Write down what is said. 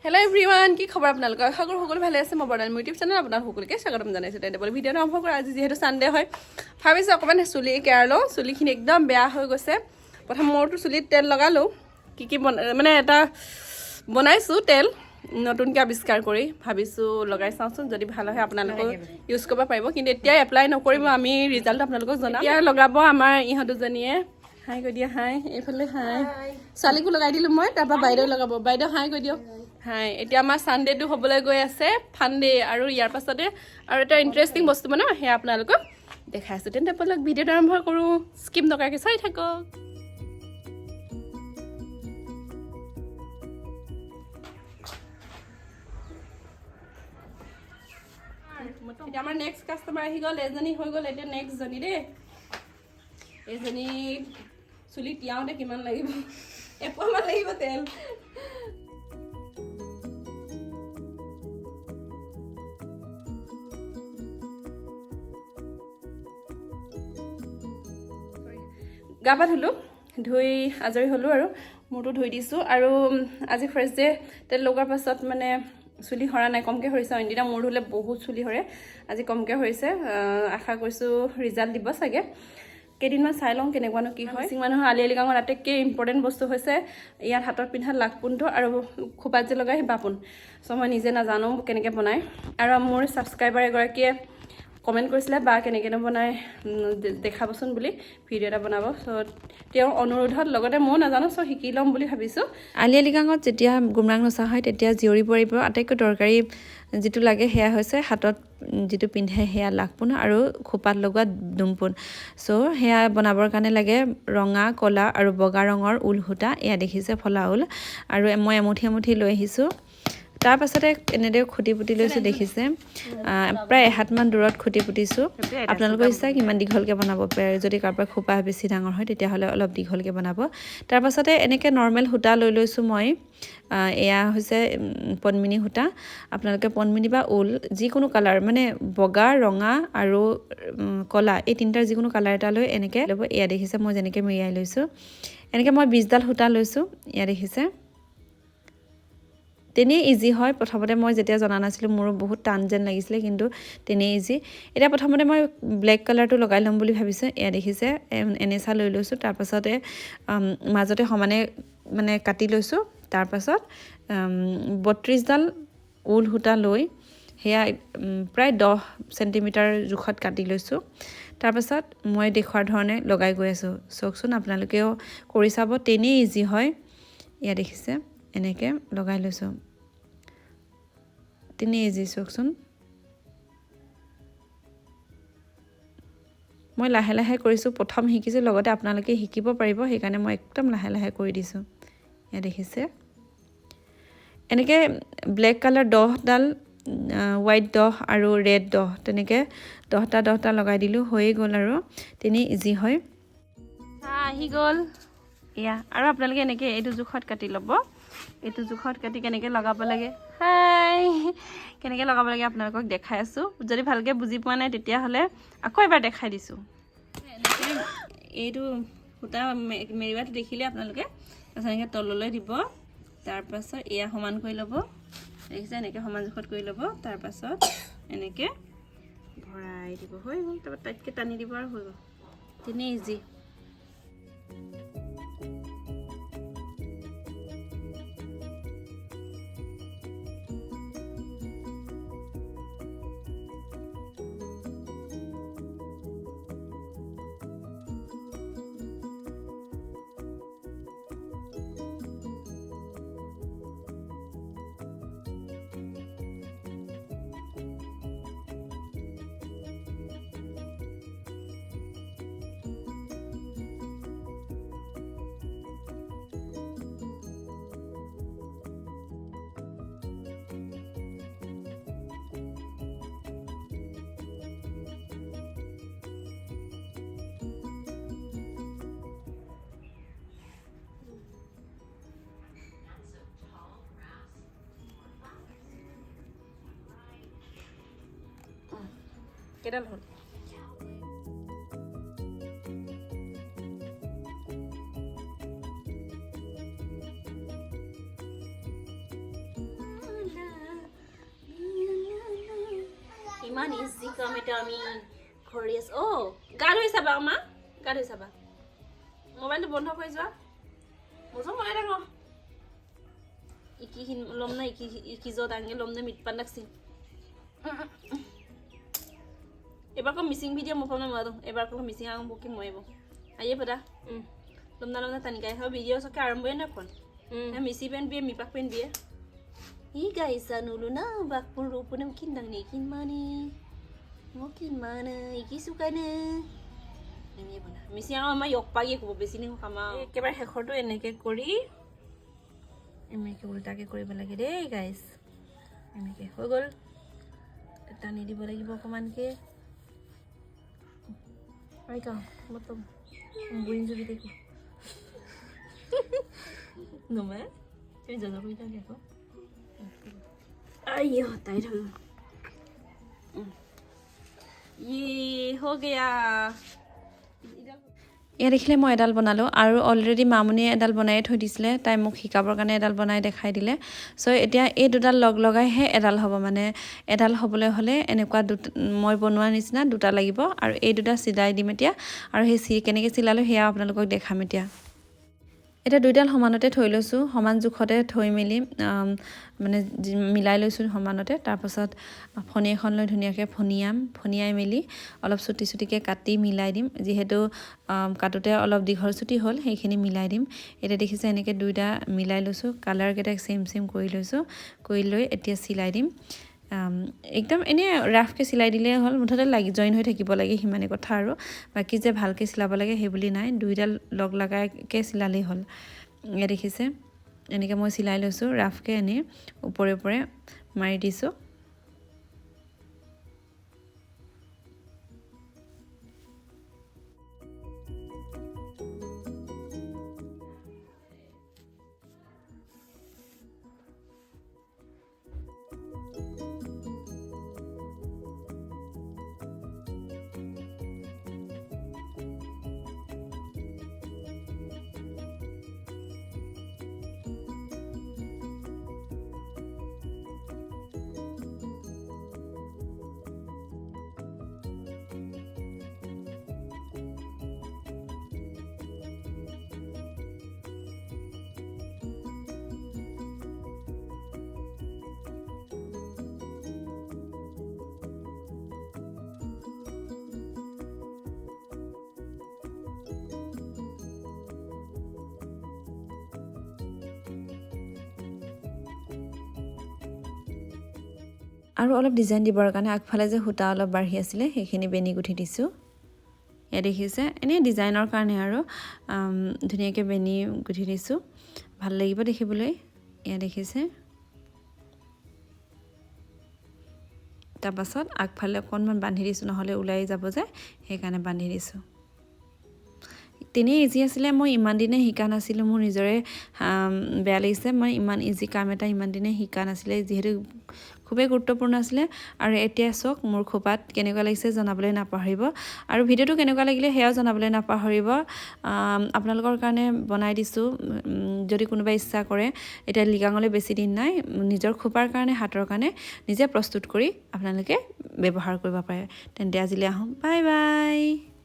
Hello everyone, কি খবৰ আপোনালোকৰ আশা কৰো সকলো ভালে আছে মই বৰ্ডাল ইউটিউব চেনেল আপোনালোক সকলোকে স্বাগতম জনাইছো তেনে বল ভিডিঅ' আৰম্ভ কৰা আজি যেহেতু সানডে হয় ভাবিছো অকমান চুলি কেয়াৰ লওঁ চুলিখিনি একদম বেয়া হৈ গৈছে প্ৰথম মোৰটো চুলিত তেল লগালো কি মানে এটা বনাইছো তেল নতুনকৈ আৱিষ্কাৰ কৰি ভাবিছো লগাই চাওঁচোন যদি ভাল হয় আপোনালোকে ইউজ কৰিব পাৰিব কিন্তু এতিয়া এপ্লাই নকৰিব আমি ৰিজাল্ট আপোনালোকক জনাম এতিয়া লগাব আমাৰ ইহঁত দুজনীয়ে হাই কৈ দিয়া হাই এইফালে হাই ছোৱালীকো লগাই দিলো মই তাৰপৰা বাইদেউ লগাব বাইদেউ হাই কৈ দিয়ক হাই এতিয়া আমাৰ সানডেটো হ'বলৈ গৈ আছে ফানডে আৰু ইয়াৰ পাছতে আৰু এটা ইন্টাৰেষ্টিং বস্তু মানে সেয়া আপোনালোকক দেখাইছো তেন্তে আপোনালোক ভিডিঅ'টো আৰম্ভ কৰোঁ স্কিপ নকৰাকৈ চাই থাকক এতিয়া আমাৰ নেক্সট কাষ্টমাৰ আহি গ'ল এজনী হৈ গ'ল এতিয়া নেক্সট জনী দেই এজনী চুলি তিয়াওঁতে কিমান লাগিব এপোৱামান লাগিব তেল গা পা ধুলোঁ ধুই আজৰি হ'লোঁ আৰু মূৰটো ধুই দিছোঁ আৰু আজি ফাৰ্ষ্ট ডে তেল লগোৱাৰ পাছত মানে চুলি সৰা নাই কমকৈ সৰিছে অইনদিনা মূৰ ধুলে বহুত চুলি সৰে আজি কমকৈ সৰিছে আশা কৰিছোঁ ৰিজাল্ট দিব চাগে কেইদিনমান চাই লওঁ কেনেকুৱানো কি হয় মানুহৰ আলি আলি গাঁৱৰ আটাইতকৈ ইম্পৰ্টেণ্ট বস্তু হৈছে ইয়াত হাতত পিন্ধা লাগপুনটো আৰু খোপাত যে লগাই বাপুন চ' মই নিজে নাজানো কেনেকৈ বনায় আৰু মোৰ ছাবস্ক্ৰাইবাৰ এগৰাকীয়ে কমেণ্ট কৰিছিলে বা কেনেকৈ বনাই দেখাবচোন বুলি ভিডিঅ' এটা বনাব চ' তেওঁৰ অনুৰোধত লগতে ময়ো নাজানো চ' শিকি ল'ম বুলি ভাবিছোঁ আলি আলি গাঁৱত যেতিয়া গুমৰাং নচা হয় তেতিয়া জীয়ৰী বোৱাৰীৰ পৰা আটাইতকৈ দৰকাৰী যিটো লাগে সেয়া হৈছে হাতত যিটো পিন্ধে সেয়া লাগপুন আৰু খোপাত লগোৱা দুমপুন চ' সেয়া বনাবৰ কাৰণে লাগে ৰঙা ক'লা আৰু বগা ৰঙৰ ঊল সূতা এয়া দেখিছে ফলা ঊল আৰু মই এমুঠি এমুঠি লৈ আহিছোঁ তাৰ পাছতে এনেদৰে খুটি পুতি লৈছোঁ দেখিছে প্ৰায় এহাতমান দূৰত খুটি পুতিছোঁ আপোনালোকৰ ইচ্ছা কিমান দীঘলকৈ বনাব পাৰে যদি কাৰোবাৰ খোপা বেছি ডাঙৰ হয় তেতিয়াহ'লে অলপ দীঘলকৈ বনাব তাৰ পাছতে এনেকৈ নৰ্মেল সূতা লৈ লৈছোঁ মই এয়া হৈছে পদ্মিনী সূতা আপোনালোকে পদ্মিনী বা ঊল যিকোনো কালাৰ মানে বগা ৰঙা আৰু ক'লা এই তিনিটাৰ যিকোনো কালাৰ এটা লৈ এনেকৈ ল'ব এয়া দেখিছে মই যেনেকৈ মেৰিয়াই লৈছোঁ এনেকৈ মই 20ডাল সূতা লৈছোঁ এয়া দেখিছে তেনেই ইজি হয় প্ৰথমতে মই যেতিয়া জনা নাছিলোঁ মোৰো বহুত টান যেন লাগিছিলে কিন্তু তেনেই ইজি এতিয়া প্ৰথমতে মই ব্লেক কালাৰটো লগাই ল'ম বুলি ভাবিছোঁ এয়া দেখিছে এনেচা লৈ লৈছোঁ তাৰপাছতে মাজতে সমানে মানে কাটি লৈছোঁ তাৰপাছত 32ডাল ঊল সূতা লৈ সেয়া প্ৰায় 10 চেণ্টিমিটাৰ জোখত কাটি লৈছোঁ তাৰপাছত মই দেখুৱাৰ ধৰণে লগাই গৈ আছোঁ চাওকচোন আপোনালোকেও কৰি চাব তেনেই ইজি হয় এয়া দেখিছে এনেকৈ লগাই লৈছোঁ তিনি ইজি চাওকচোন মই লাহে লাহে কৰিছোঁ প্ৰথম শিকিছোঁ লগতে আপোনালোকে শিকিব পাৰিব সেইকাৰণে মই একদম লাহে লাহে কৰি দিছোঁ এয়া দেখিছে এনেকৈ ব্লেক কালাৰ 10ডাল হোৱাইট 10 আৰু ৰেড 10 তেনেকৈ 10টা লগাই দিলোঁ হৈয়ে গ'ল আৰু তিনি ইজি হয় আহি গ'ল এয়া আৰু আপোনালোকে এনেকৈ এইটো জোখত কাটি ল'ব এইটো জোখত কাটি কেনেকৈ লগাব লাগে হাই কেনেকৈ লগাব লাগে আপোনালোকক দেখাই আছোঁ যদি ভালকৈ বুজি পোৱা নাই তেতিয়াহ'লে আকৌ এবাৰ দেখাই দিছোঁ এইটো সূতা মেৰিৱাটো দেখিলে আপোনালোকে তাৰপাছত এনেকৈ তললৈ দিব তাৰপাছত এয়া সমান কৰি ল'ব দেখিছে এনেকৈ সমান জোখত কৰি ল'ব তাৰপাছত এনেকৈ ভৰাই দিব হৈ গ'ল তাৰপৰা টাইটকৈ টানি দিব আৰু হৈ গ'ল তেনেই ইজি কেইডাল হ'ল ইমান ইজি কাম এটা আমি কৰি আছো গা ধুই চাবা মা গা ধুই চাবা মোবাইলটো বন্ধ কৰি যোৱা মোজো মনে থাকো ইকি লম না ইকি যত আঙে লম না মিট পান লাগছি এবার কো মিসিং ভিডিও মোফাম না মাদো এবার কো মিসিং আঙ বুকি মইবো আইয়ে পদা লমনা তানিকাই হয় ভিডিও সকে আরম্ভ না ফোন মিসি পেন বিয়ে মিপাক পেন বিয়ে ই গাইসা নুলু না বাকপুন রূপনে কিনদাং নে কিন মানি মকিন mana iki sukane এমনি বনা মিসি আমা yok পাগি কব বেছি নি কামা একেবাৰে হেখৰটো এনেকে কৰি এমকে উল্টাকে কৰিব লাগে দেই গাইস এমকে হৈ গল টানি দিব লাগিব অকমানকে আই কা মত বুইন যদি দেখো নমে এই জায়গা কইতা দেখো আইয়ো তাই ধর ये हो गया এয়া দেখিলে মই এডাল বনালোঁ আৰু অলৰেডি মামুনিয়ে এডাল বনাই থৈ দিছিলে তাই মোক শিকাবৰ কাৰণে এডাল বনাই দেখাই দিলে চ' এতিয়া এই দুডাল লগ লগাইহে এডাল হ'ব মানে এডাল হ'বলৈ হ'লে এনেকুৱা মই বনোৱাৰ নিচিনা দুটা লাগিব আৰু এই দুটা চিলাই দিম এতিয়া আৰু সেই কেনেকৈ চিলালোঁ সেয়া আপোনালোকক দেখাম এতিয়া দুইডাল সমানতে থৈ লৈছোঁ সমান জোখতে থৈ মেলি মানে মিলাই লৈছোঁ সমানতে তাৰপাছত ফণি এখন লৈ ধুনীয়াকৈ ফণিয়াই মেলি অলপ চুটি চুটিকৈ কাটি মিলাই দিম যিহেতু কাটোতে অলপ দীঘল চুটি হ'ল সেইখিনি মিলাই দিম এতিয়া দেখিছে এনেকৈ দুইটা মিলাই লৈছোঁ কালাৰকেইটা চেম কৰি লৈছোঁ কৰি লৈ এতিয়া চিলাই দিম একদম এনেই ৰাফকৈ চিলাই দিলে হ'ল মুঠতে জইন হৈ থাকিব লাগে সিমানে কথা আৰু বাকী যে ভালকৈ চিলাব লাগে সেই বুলি নাই দুইডাল লগ লগাকৈ চিলালেই হ'ল এয়া দেখিছে এনেকৈ মই চিলাই লৈছোঁ ৰাফকৈ এনেই ওপৰে ওপৰে মাৰি দিছোঁ আৰু অলপ ডিজাইন দিবৰ কাৰণে আগফালে যে সূতা অলপ বাঢ়ি আছিলে সেইখিনি বেনি গুঠি দিছোঁ এয়া দেখিছে এনেই ডিজাইনৰ কাৰণে আৰু ধুনীয়াকৈ বেনি গুঠি দিছোঁ ভাল লাগিব দেখিবলৈ এয়া দেখিছে তাৰপাছত আগফালে অকণমান বান্ধি দিছোঁ নহ'লে ওলাই যাব যে সেইকাৰণে বান্ধি দিছোঁ তেনেই ইজি আছিলে মই ইমান দিনে শিকা নাছিলোঁ মোৰ নিজৰে বেয়া লাগিছে মই ইমান ইজি কাম এটা ইমান দিনে শিকা নাছিলে যিহেতু খুবেই গুৰুত্বপূৰ্ণ আছিলে আৰু এতিয়া চাওক মোৰ খোপাত কেনেকুৱা লাগিছে জনাবলৈ নাপাহৰিব আৰু ভিডিঅ'টো কেনেকুৱা লাগিলে সেয়াও জনাবলৈ নাপাহৰিব আপোনালোকৰ কাৰণে বনাই দিছোঁ যদি কোনোবাই ইচ্ছা কৰে এতিয়া লিগাঙলৈ বেছি দিন নাই নিজৰ খোপাৰ কাৰণে হাতৰ কাৰণে নিজে প্ৰস্তুত কৰি আপোনালোকে ব্যৱহাৰ কৰিব পাৰে তেন্তে আজিলৈ আহোঁ বাই বাই